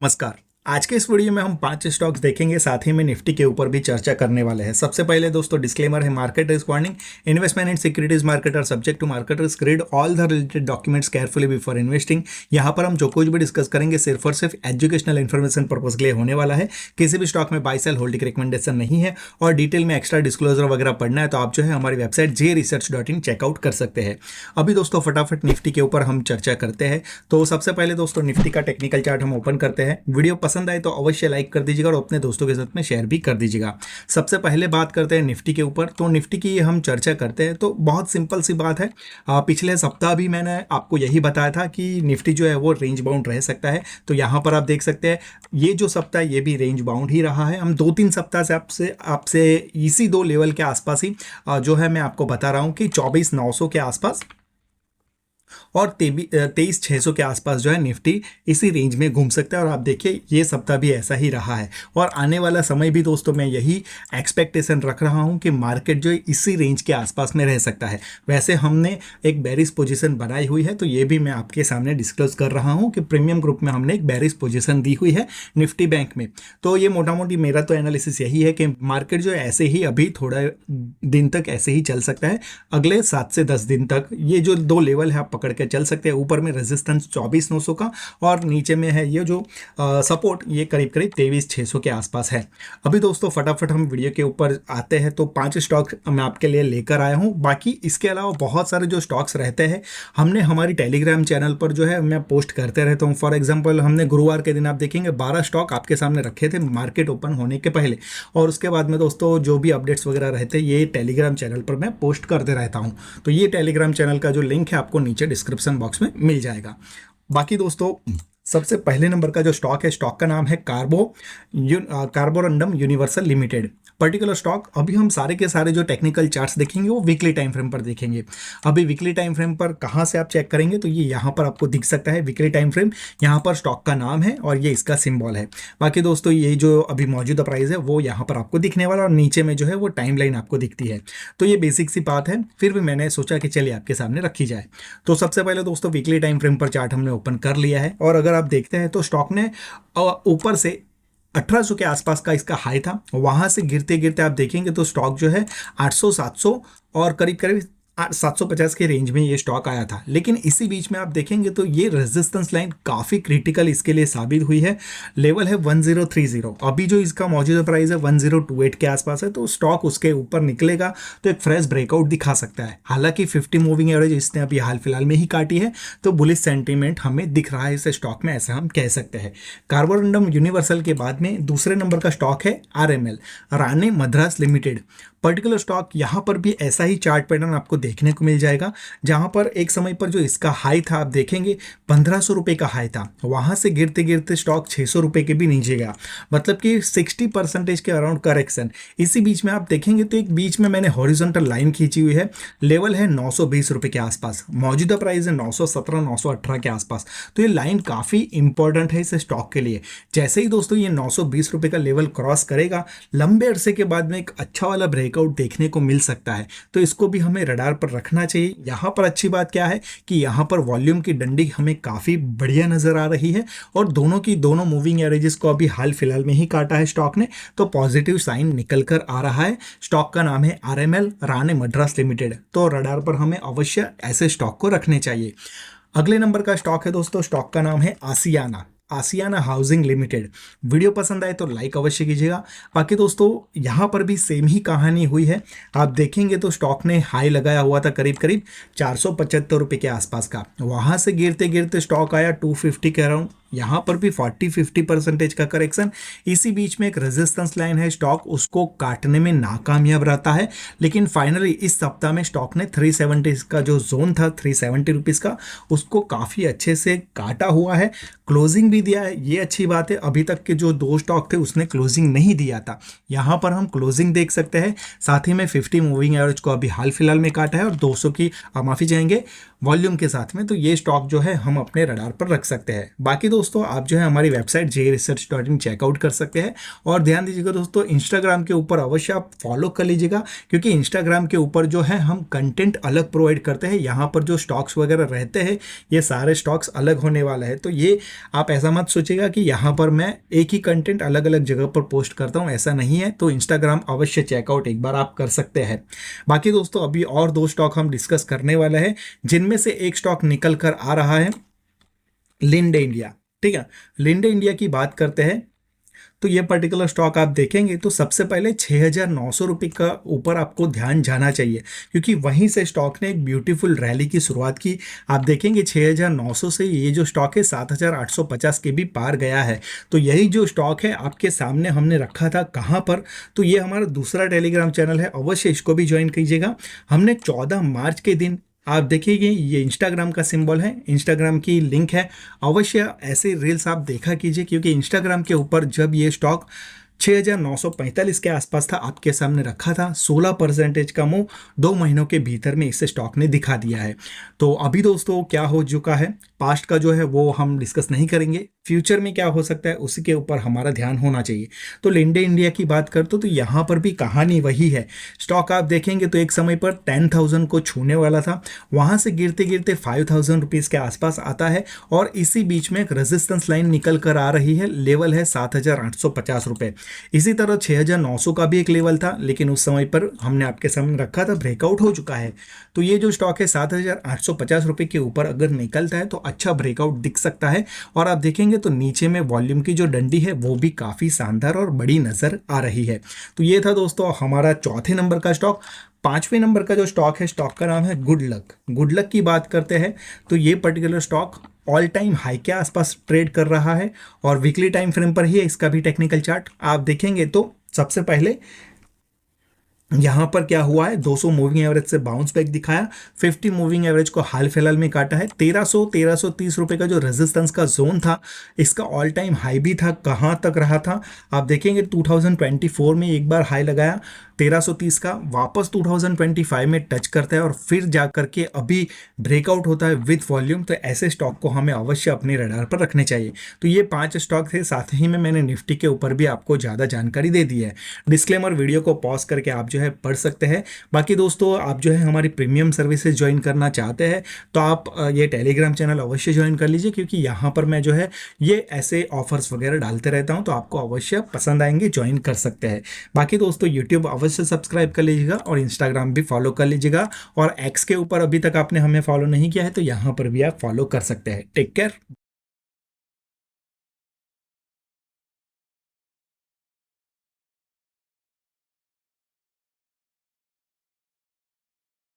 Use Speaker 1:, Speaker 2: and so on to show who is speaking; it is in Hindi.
Speaker 1: नमस्कार। आज के इस वीडियो में हम 5 स्टॉक्स देखेंगे, साथ ही में निफ्टी के ऊपर भी चर्चा करने वाले हैं। सबसे पहले दोस्तों डिस्क्लेमर है, market risk warning, investment in securities market are subject to market risk, read all the related documents carefully before investing. यहाँ पर हम जो कुछ भी डिस्कस करेंगे सिर्फ और सिर्फ एजुकेशनल इन्फॉर्मेशन पर्पज के लिए होने वाला है। किसी भी स्टॉक में बाय सेल होल्डिंग रिकमेंडेशन नहीं है और डिटेल में एक्स्ट्रा डिस्क्लोजर वगैरह पढ़ना है तो आप जो है हमारी वेबसाइट jresearch.in चेकआउट कर सकते हैं। अभी दोस्तों फटाफट निफ्टी के ऊपर हम चर्चा करते हैं। तो सबसे पहले दोस्तों निफ्टी का टेक्निकल चार्ट हम ओपन करते हैं। वीडियो पसंद आए तो अवश्य लाइक कर दीजिएगा और अपने दोस्तों के साथ में शेयर भी कर दीजिएगा। सबसे पहले बात करते हैं निफ्टी के ऊपर। तो निफ्टी की हम चर्चा करते हैं तो बहुत सिंपल सी बात है। पिछले सप्ताह भी मैंने आपको यही बताया था कि निफ्टी जो है वो रेंज बाउंड रह सकता है। तो यहाँ पर आप देख सकते हैं ये जो सप्ताह ये भी रेंज बाउंड ही रहा है। हम 2-3 सप्ताह से आपसे इसी दो लेवल के आसपास ही जो है मैं आपको बता रहा हूँ कि 24,900 के आसपास और 23,600 के आसपास जो है निफ्टी इसी रेंज में घूम सकता है। और आप देखिए ये सप्ताह भी ऐसा ही रहा है और आने वाला समय भी दोस्तों मैं यही एक्सपेक्टेशन रख रहा हूं कि मार्केट जो है इसी रेंज के आसपास में रह सकता है। वैसे हमने एक बेरिश पोजीशन बनाई हुई है तो ये भी मैं आपके सामने डिस्क्लोज कर रहा हूं कि प्रीमियम ग्रुप में हमने एक बेरिश पोजीशन दी हुई है निफ्टी बैंक में। तो ये मोटा मोटी मेरा तो एनालिसिस यही है कि मार्केट जो है ऐसे ही अभी थोड़ा दिन तक ऐसे ही चल सकता है। अगले 7 से 10 दिन तक ये जो दो लेवल है आप पकड़ के चल सकते हैं। ऊपर में रेजिस्टेंस 24,900 का और नीचे में है ये जो सपोर्ट ये करीब करीब 23,600 के आसपास है। अभी दोस्तों फटाफट हम वीडियो के ऊपर आते हैं। तो 5 स्टॉक मैं आपके लिए लेकर आया हूं। बाकी इसके अलावा बहुत सारे जो स्टॉक्स रहते हैं हमने हमारी टेलीग्राम चैनल पर जो है मैं पोस्ट करते रहता हूं। फॉर एग्जांपल हमने गुरुवार के दिन आप देखेंगे 12 स्टॉक आपके सामने रखे थे मार्केट ओपन होने के पहले और उसके बाद में दोस्तों जो भी अपडेट्स वगैरह रहते हैं ये टेलीग्राम चैनल पर मैं पोस्ट करते रहता हूं। तो ये टेलीग्राम चैनल का जो लिंक है आपको नीचे डिस्क्रिप्शन बॉक्स में मिल जाएगा। बाकी दोस्तों सबसे पहले नंबर का जो स्टॉक है स्टॉक का नाम है Carborundum universal limited. Particular stock अभी हम सारे के सारे जो टेक्निकल चार्ट्स देखेंगे वो वीकली टाइम फ्रेम पर देखेंगे। अभी वीकली टाइम फ्रेम पर कहाँ से आप चेक करेंगे तो ये यहाँ पर आपको दिख सकता है वीकली टाइम फ्रेम। यहाँ पर स्टॉक का नाम है और ये इसका सिंबल है। बाकी दोस्तों ये जो अभी मौजूदा प्राइस है वो यहाँ पर आपको दिखने वाला और नीचे में जो है वो टाइम लाइन आपको दिखती है। तो ये बेसिक सी बात है, फिर भी मैंने सोचा कि चलिए आपके सामने रखी जाए। तो सबसे पहले दोस्तों वीकली टाइम फ्रेम पर चार्ट हमने ओपन कर लिया है और अगर आप देखते हैं तो स्टॉक ने ऊपर से 1800 के आसपास का इसका हाई था। वहां से गिरते गिरते आप देखेंगे तो स्टॉक जो है 800 700 और करीब करीब 750 के रेंज में ये स्टॉक आया था। लेकिन इसी बीच में आप देखेंगे तो ये रेजिस्टेंस लाइन काफ़ी क्रिटिकल इसके लिए साबित हुई है। लेवल है 1030। अभी जो इसका मौजूदा प्राइस है 1028 के आसपास है। तो स्टॉक उसके ऊपर निकलेगा तो एक फ्रेश ब्रेकआउट दिखा सकता है। हालांकि 50 मूविंग एवरेज इसने अभी हाल फिलहाल में ही काटी है तो बुलिश सेंटीमेंट हमें दिख रहा है इस स्टॉक में, ऐसा हम कह सकते हैं। कार्बोरंडम यूनिवर्सल के बाद में दूसरे नंबर का स्टॉक है RML, Rane Madras limited. Particular stock यहाँ पर भी ऐसा ही चार्ट पैटर्न आपको देखने को मिल जाएगा। जहाँ पर एक समय पर जो इसका हाई था आप देखेंगे 1500 रुपये का हाई था। वहाँ से गिरते गिरते स्टॉक 600 रुपये के भी नीचे गया, मतलब कि 60% के अराउंड करेक्शन। इसी बीच में आप देखेंगे तो एक बीच में मैंने हॉरिजॉन्टल लाइन खींची हुई है। लेवल है 920 रुपये के आसपास, मौजूदा प्राइस है 917 918 के आसपास। तो ये लाइन काफ़ी इंपॉर्टेंट है इस स्टॉक के लिए। जैसे ही दोस्तों ये 920 रुपये का लेवल क्रॉस करेगा लंबे अरसे के बाद में एक अच्छा वाला ब्रेकआउट देखने को मिल सकता है। तो इसको भी हमें रडार पर रखना चाहिए। यहाँ पर अच्छी बात क्या है कि यहाँ पर वॉल्यूम की डंडी हमें काफ़ी बढ़िया नजर आ रही है और दोनों मूविंग एवरेजेस को अभी हाल फिलहाल में ही काटा है स्टॉक ने। तो पॉजिटिव साइन निकल कर आ रहा है। स्टॉक का नाम है RML, राणे मद्रास लिमिटेड। तो रडार पर हमें अवश्य ऐसे स्टॉक को रखने चाहिए। अगले नंबर का स्टॉक है दोस्तों, स्टॉक का नाम है आसियाना हाउसिंग लिमिटेड। वीडियो पसंद आए तो लाइक अवश्य कीजिएगा। बाकी दोस्तों यहाँ पर भी सेम ही कहानी हुई है। आप देखेंगे तो स्टॉक ने हाई लगाया हुआ था करीब करीब 475 रुपये के आसपास का। वहाँ से गिरते गिरते स्टॉक आया 250 के अराउंड। यहाँ पर भी 40-50% का करेक्शन। इसी बीच में एक रेजिस्टेंस लाइन है, स्टॉक उसको काटने में नाकामयाब रहता है। लेकिन फाइनली इस सप्ताह में स्टॉक ने 370 का जो जोन था 370 रुपीज़ का उसको काफ़ी अच्छे से काटा हुआ है। क्लोजिंग भी दिया है, ये अच्छी बात है। अभी तक के जो 2 स्टॉक थे उसने क्लोजिंग नहीं दिया था, यहाँ पर हम क्लोजिंग देख सकते हैं। साथ ही में 50 मूविंग एवरेज को अभी हाल फिलहाल में काटा है और 200 की माफ़ी चाहेंगे वॉल्यूम के साथ में। तो ये स्टॉक जो है हम अपने रडार पर रख सकते हैं। बाकी दोस्तों आप जो है हमारी वेबसाइट jresearch.in चेकआउट कर सकते हैं। और ध्यान दीजिएगा दोस्तों, इंस्टाग्राम के ऊपर अवश्य आप फॉलो कर लीजिएगा, क्योंकि इंस्टाग्राम के ऊपर जो है हम कंटेंट अलग प्रोवाइड करते हैं। यहाँ पर जो स्टॉक्स वगैरह रहते हैं ये सारे स्टॉक्स अलग होने वाला है। तो ये आप ऐसा मत सोचिएगा कि यहाँ पर मैं एक ही कंटेंट अलग अलग जगह पर पोस्ट करता हूँ, ऐसा नहीं है। तो इंस्टाग्राम अवश्य चेकआउट एक बार आप कर सकते हैं। बाकी दोस्तों अभी और दो स्टॉक हम डिस्कस करने वाले हैं, जिनमें से एक स्टॉक निकल कर आ रहा है लिंडे इंडिया। ठीक है, लिंडे इंडिया की बात करते हैं तो ये पर्टिकुलर स्टॉक आप देखेंगे तो सबसे पहले 6,900 रुपये का ऊपर आपको ध्यान जाना चाहिए, क्योंकि वहीं से स्टॉक ने एक ब्यूटीफुल रैली की शुरुआत की। आप देखेंगे 6,900 से ये जो स्टॉक है 7,850 के भी पार गया है। तो यही जो स्टॉक है आपके सामने हमने रखा था कहाँ पर, तो ये हमारा दूसरा टेलीग्राम चैनल है, अवश्य इसको भी ज्वाइन कीजिएगा। हमने 14 मार्च के दिन, आप देखिए ये इंस्टाग्राम का सिंबल है, इंस्टाग्राम की लिंक है, अवश्य ऐसे रील्स आप देखा कीजिए, क्योंकि इंस्टाग्राम के ऊपर जब ये स्टॉक 6,945 के आसपास था आपके सामने रखा था, 16% का मूव 2 महीनों के भीतर में इस स्टॉक ने दिखा दिया है। तो अभी दोस्तों क्या हो चुका है, पास्ट का जो है वो हम डिस्कस नहीं करेंगे, फ्यूचर में क्या हो सकता है उसी के ऊपर हमारा ध्यान होना चाहिए। तो लिंडे इंडिया की बात करते तो यहाँ पर भी कहानी वही है। स्टॉक आप देखेंगे तो एक समय पर 10,000 को छूने वाला था, वहाँ से गिरते गिरते 5,000 रुपीज़ के आसपास आता है, और इसी बीच में एक रेजिस्टेंस लाइन निकल कर आ रही है, लेवल है 7,850 रुपये। इसी तरह 6,900 का भी एक लेवल था, लेकिन उस समय पर हमने आपके सामने रखा था, ब्रेकआउट हो चुका है। तो ये जो स्टॉक है 7,850 रुपये के ऊपर अगर निकलता है तो अच्छा ब्रेकआउट दिख सकता है। और आप देखेंगे तो नीचे में वॉल्यूम की जो डंडी है वो भी काफ़ी शानदार और बड़ी नज़र आ रही है। तो ये था दोस्तों हमारा चौथे नंबर का स्टॉक। पांचवें नंबर का जो स्टॉक है, स्टॉक का नाम है गुड लक। गुड लक की बात करते हैं तो ये particular stock all time high के आसपास ट्रेड कर रहा है, और वीकली टाइम फ्रेम पर ही है इसका भी टेक्निकल चार्ट आप देखेंगे तो सबसे पहले यहाँ पर क्या हुआ है, 200 मूविंग एवरेज से बाउंस बैक दिखाया, 50 मूविंग एवरेज को हाल फिलहाल में काटा है। 1330 रुपये का जो रेजिस्टेंस का जोन था, इसका ऑल टाइम हाई भी था, कहाँ तक रहा था आप देखेंगे 2024 में एक बार हाई लगाया 1330 का, वापस 2025 में टच करता है और फिर जा करके अभी ब्रेकआउट होता है विथ वॉल्यूम। तो ऐसे स्टॉक को हमें अवश्य अपने रडार पर रखने चाहिए। तो ये 5 स्टॉक थे, साथ ही में मैंने निफ्टी के ऊपर भी आपको ज़्यादा जानकारी दे दी है। डिस्क्लेमर वीडियो को पॉज करके आप जो है पढ़ सकते हैं। बाकी दोस्तों आप जो है हमारी प्रीमियम सर्विसेज ज्वाइन करना चाहते हैं तो आप ये टेलीग्राम चैनल अवश्य ज्वाइन कर लीजिए, क्योंकि यहाँ पर मैं जो है ये ऐसे ऑफर्स वगैरह डालते रहता हूँ, तो आपको अवश्य पसंद आएंगे, ज्वाइन कर सकते हैं। बाकी दोस्तों यूट्यूब अवश्य सब्सक्राइब कर लीजिएगा और इंस्टाग्राम भी फॉलो कर लीजिएगा, और एक्स के ऊपर अभी तक आपने हमें फॉलो नहीं किया है तो यहाँ पर भी आप फॉलो कर सकते हैं। Take care.